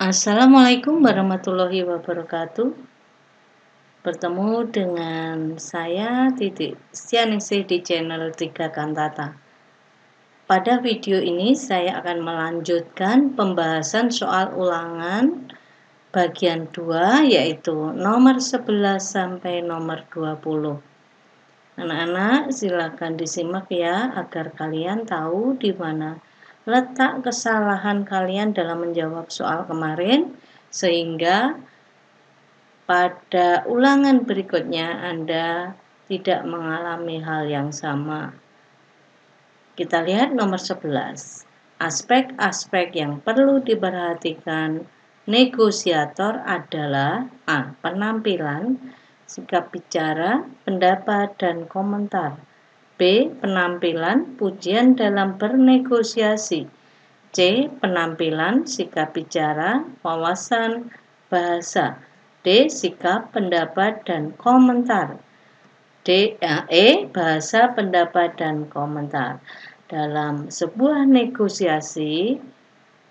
Assalamualaikum warahmatullahi wabarakatuh. Bertemu dengan saya Titik Stianingsih di channel 3 Kantata. Pada video ini saya akan melanjutkan pembahasan soal ulangan bagian 2, yaitu nomor 11 sampai nomor 20. Anak-anak silakan disimak ya, agar kalian tahu di mana letak kesalahan kalian dalam menjawab soal kemarin, sehingga pada ulangan berikutnya Anda tidak mengalami hal yang sama. Kita lihat nomor 11. Aspek-aspek yang perlu diperhatikan negosiator adalah A. Penampilan, sikap bicara, pendapat, dan komentar. B. Penampilan, pujian dalam bernegosiasi. C. Penampilan, sikap bicara, wawasan bahasa. D. Sikap, pendapat, dan komentar. E. Bahasa, pendapat, dan komentar. Dalam sebuah negosiasi,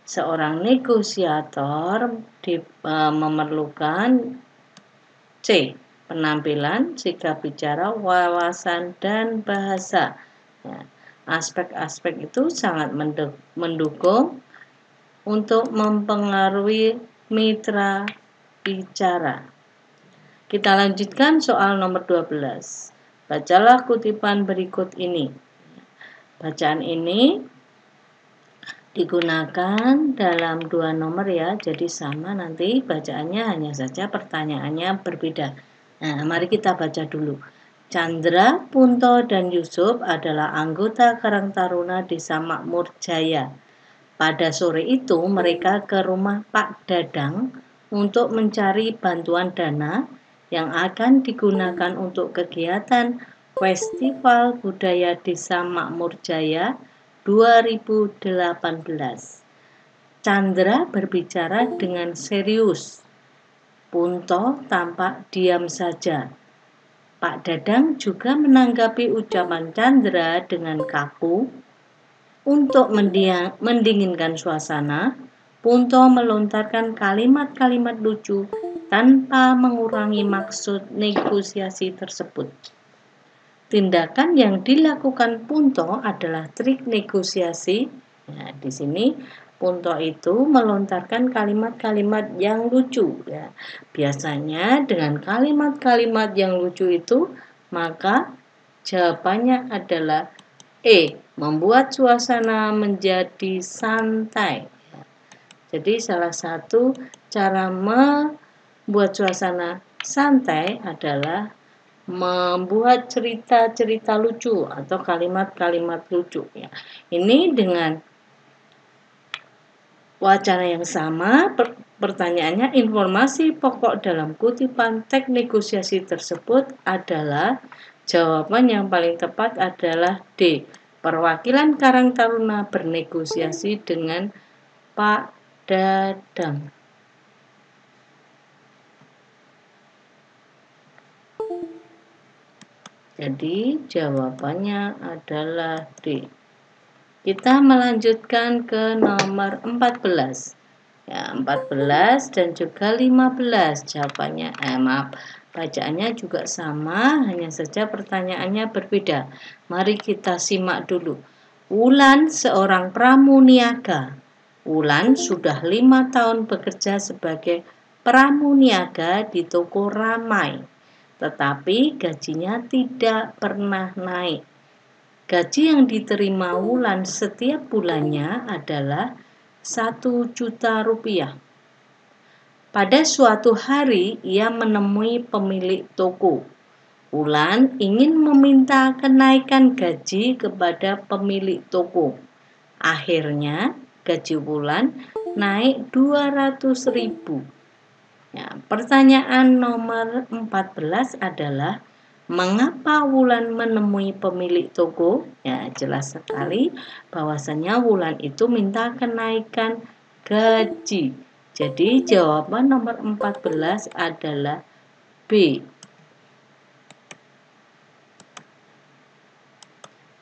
seorang negosiator memerlukan C. Penampilan, sikap bicara, wawasan, dan bahasa. Aspek-aspek itu sangat mendukung untuk mempengaruhi mitra bicara. Kita lanjutkan soal nomor 12. Bacalah kutipan berikut ini. Bacaan ini digunakan dalam 2 nomor ya, jadi sama nanti bacaannya, hanya saja pertanyaannya berbeda. Nah, mari kita baca dulu. Chandra, Punto, dan Yusuf adalah anggota Karang Taruna Desa Makmur Jaya. Pada sore itu mereka ke rumah Pak Dadang untuk mencari bantuan dana yang akan digunakan untuk kegiatan Festival Budaya Desa Makmur Jaya 2018. Chandra berbicara dengan serius. Punto tampak diam saja. Pak Dadang juga menanggapi ucapan Chandra dengan kaku. Untuk mendinginkan suasana, Punto melontarkan kalimat-kalimat lucu tanpa mengurangi maksud negosiasi tersebut. Tindakan yang dilakukan Punto adalah trik negosiasi. Nah, di sini Punto itu melontarkan kalimat-kalimat yang lucu. Ya. Biasanya dengan kalimat-kalimat yang lucu itu, maka jawabannya adalah E. Membuat suasana menjadi santai. Jadi salah satu cara membuat suasana santai adalah membuat cerita-cerita lucu atau kalimat-kalimat lucu ya. Ini dengan wacana yang sama, pertanyaannya informasi pokok dalam kutipan teks negosiasi tersebut adalah, jawaban yang paling tepat adalah D. Perwakilan Karang Taruna bernegosiasi dengan Pak Dadang. Jadi jawabannya adalah D. Kita melanjutkan ke nomor 14. Ya, 14 dan juga 15 jawabannya. Bacaannya juga sama, hanya saja pertanyaannya berbeda. Mari kita simak dulu. Wulan seorang pramuniaga. Wulan sudah 5 tahun bekerja sebagai pramuniaga di toko Ramai, tetapi gajinya tidak pernah naik. Gaji yang diterima Wulan setiap bulannya adalah 1 juta rupiah. Pada suatu hari ia menemui pemilik toko. Wulan ingin meminta kenaikan gaji kepada pemilik toko. Akhirnya gaji Wulan naik 200.000. Ya, pertanyaan nomor 14 adalah, mengapa Wulan menemui pemilik toko? Ya, jelas sekali bahwasanya Wulan itu minta kenaikan gaji. Jadi jawaban nomor 14 adalah B.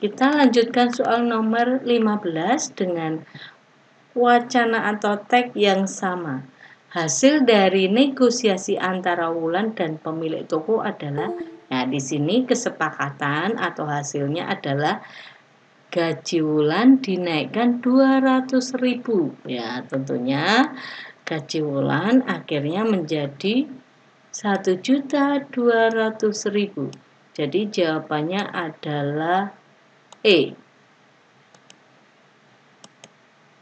Kita lanjutkan soal nomor 15 dengan wacana atau teks yang sama. Hasil dari negosiasi antara Wulan dan pemilik toko adalah, nah di sini kesepakatan atau hasilnya adalah gaji Wulan dinaikkan 200.000. Ya, tentunya gaji Wulan akhirnya menjadi 1.200.000. Jadi jawabannya adalah E.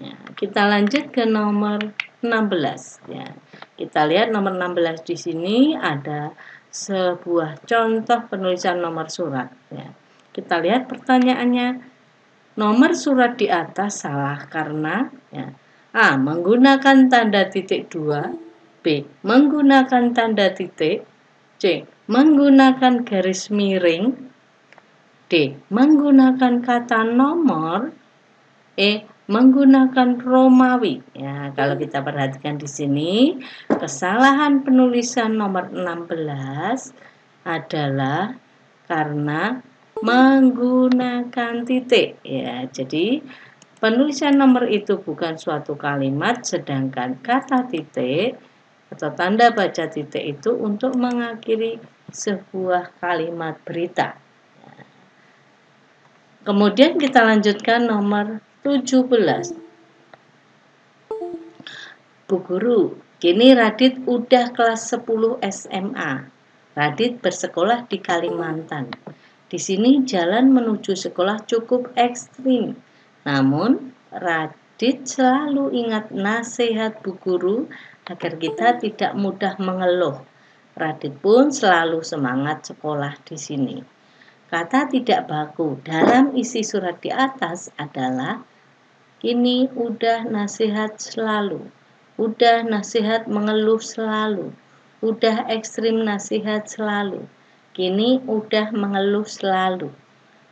Ya, kita lanjut ke nomor 16. Ya, kita lihat nomor 16 di sini ada sebuah contoh penulisan nomor surat. Ya, kita lihat pertanyaannya. Nomor surat di atas salah karena ya, A. Menggunakan tanda titik 2. B. Menggunakan tanda titik. C. Menggunakan garis miring. D. Menggunakan kata nomor. E. Menggunakan Romawi. Ya, kalau kita perhatikan di sini, kesalahan penulisan nomor 16 adalah karena menggunakan titik. Ya, jadi penulisan nomor itu bukan suatu kalimat, sedangkan kata titik atau tanda baca titik itu untuk mengakhiri sebuah kalimat berita. Kemudian kita lanjutkan nomor 17. Bu Guru, kini Radit udah kelas 10 SMA. Radit bersekolah di Kalimantan. Di sini jalan menuju sekolah cukup ekstrim. Namun, Radit selalu ingat nasihat Bu Guru agar kita tidak mudah mengeluh. Radit pun selalu semangat sekolah di sini. Kata tidak baku dalam isi surat di atas adalah kini udah nasihat selalu, udah nasihat mengeluh selalu, udah ekstrim nasihat selalu, kini udah mengeluh selalu,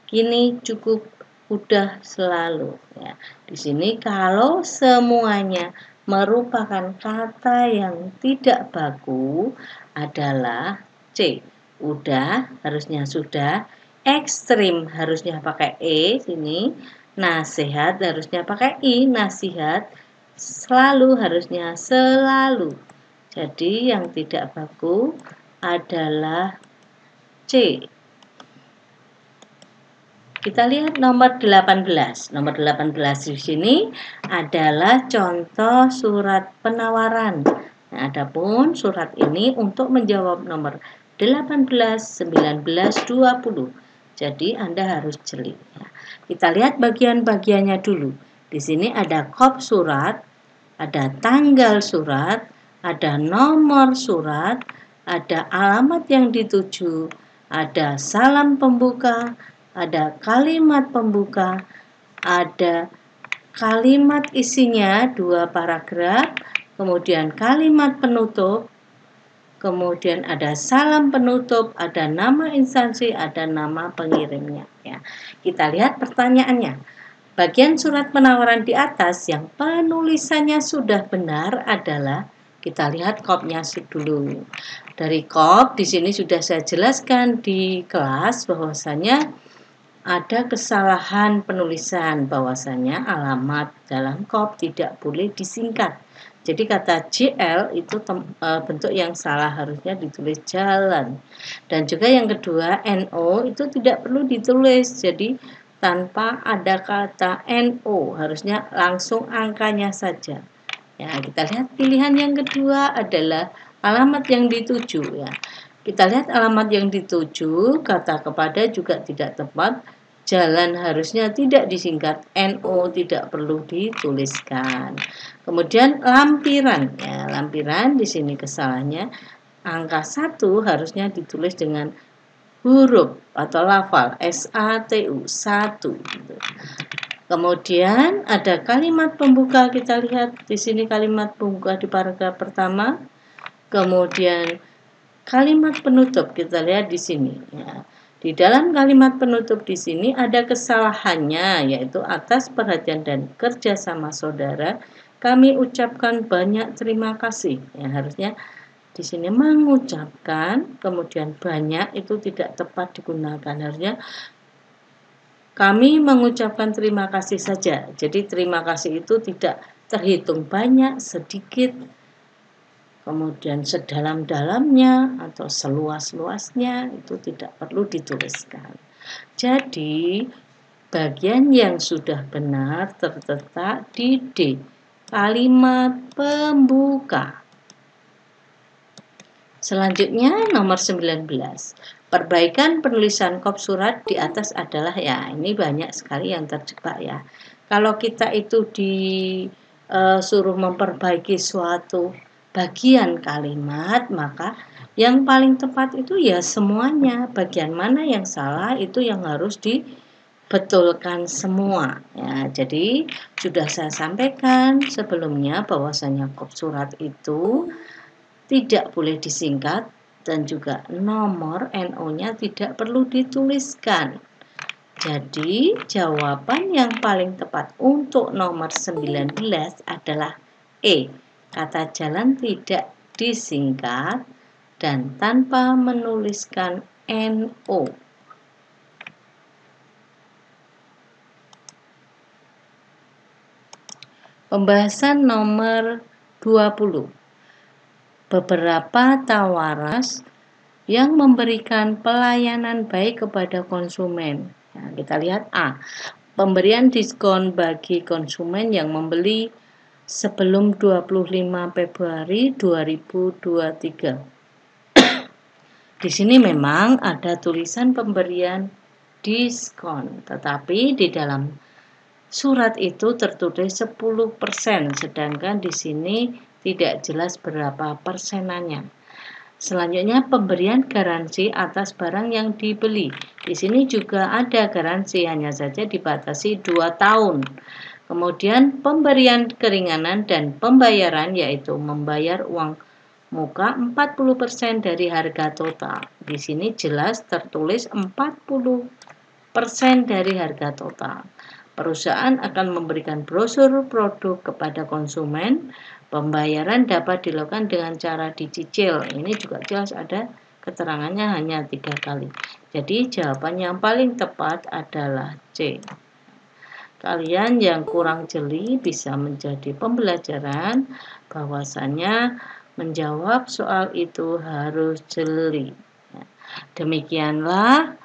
kini cukup udah selalu. Ya, di sini kalau semuanya merupakan kata yang tidak baku adalah C. Udah harusnya sudah, ekstrim harusnya pakai E sini, nasihat harusnya pakai I, nasihat, selalu harusnya selalu. Jadi yang tidak baku adalah C. Kita lihat nomor 18. Nomor 18 di sini adalah contoh surat penawaran. Nah, adapun surat ini untuk menjawab nomor 18, 19, 20. Jadi Anda harus jeli. Kita lihat bagian-bagiannya dulu. Di sini ada kop surat, ada tanggal surat, ada nomor surat, ada alamat yang dituju, ada salam pembuka, ada kalimat pembuka, ada kalimat isinya 2 paragraf, kemudian kalimat penutup, kemudian ada salam penutup, ada nama instansi, ada nama pengirimnya. Ya. Kita lihat pertanyaannya. Bagian surat penawaran di atas yang penulisannya sudah benar adalah, kita lihat kopnya dulu. Dari kop di sini sudah saya jelaskan di kelas bahwasanya ada kesalahan penulisan, bahwasanya alamat dalam kop tidak boleh disingkat. Jadi kata JL itu bentuk yang salah, harusnya ditulis jalan. Dan juga yang kedua, NO itu tidak perlu ditulis. Jadi tanpa ada kata NO, harusnya langsung angkanya saja. Ya, kita lihat pilihan yang kedua adalah alamat yang dituju. Ya. Kita lihat alamat yang dituju, kata kepada juga tidak tepat. Jalan harusnya tidak disingkat, NO tidak perlu dituliskan. Kemudian lampiran, ya, lampiran di sini kesalahannya angka 1 harusnya ditulis dengan huruf atau lafal SATU 1. Kemudian ada kalimat pembuka, kita lihat di sini kalimat pembuka di paragraf pertama. Kemudian kalimat penutup kita lihat di sini. Ya. Di dalam kalimat penutup di sini ada kesalahannya, yaitu atas perhatian dan kerjasama saudara kami ucapkan banyak terima kasih. Ya, harusnya di sini mengucapkan, kemudian banyak itu tidak tepat digunakan. Harusnya kami mengucapkan terima kasih saja. Jadi terima kasih itu tidak terhitung banyak, sedikit, kemudian sedalam-dalamnya atau seluas-luasnya itu tidak perlu dituliskan. Jadi bagian yang sudah benar terletak di D, kalimat pembuka. Selanjutnya nomor 19. Perbaikan penulisan kop surat di atas adalah, ya ini banyak sekali yang terjebak ya. Kalau kita itu disuruh memperbaiki suatu bagian kalimat, maka yang paling tepat itu ya semuanya. Bagian mana yang salah itu yang harus dibetulkan semua. Ya, jadi sudah saya sampaikan sebelumnya bahwasanya kop surat itu tidak boleh disingkat dan juga nomor NO-nya tidak perlu dituliskan. Jadi jawaban yang paling tepat untuk nomor 19 adalah E. Kata jalan tidak disingkat dan tanpa menuliskan NO. Pembahasan nomor 20. Beberapa tawaras yang memberikan pelayanan baik kepada konsumen. Nah, kita lihat A. Pemberian diskon bagi konsumen yang membeli sebelum 25 Februari 2023. Di sini memang ada tulisan pemberian diskon, tetapi di dalam surat itu tertulis 10%, sedangkan di sini tidak jelas berapa persenannya. Selanjutnya pemberian garansi atas barang yang dibeli. Di sini juga ada garansi, hanya saja dibatasi 2 tahun. Kemudian pemberian keringanan dan pembayaran, yaitu membayar uang muka 40% dari harga total. Di sini jelas tertulis 40% dari harga total. Perusahaan akan memberikan brosur produk kepada konsumen. Pembayaran dapat dilakukan dengan cara dicicil. Ini juga jelas ada keterangannya hanya 3 kali. Jadi jawaban yang paling tepat adalah C. Kalian yang kurang jeli bisa menjadi pembelajaran bahwasanya menjawab soal itu harus jeli. Demikianlah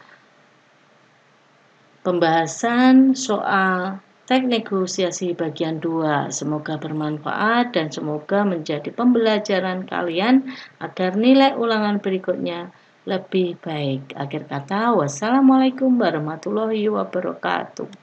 pembahasan soal teknik negosiasi bagian 2. Semoga bermanfaat dan semoga menjadi pembelajaran kalian agar nilai ulangan berikutnya lebih baik. Akhir kata, wassalamualaikum warahmatullahi wabarakatuh.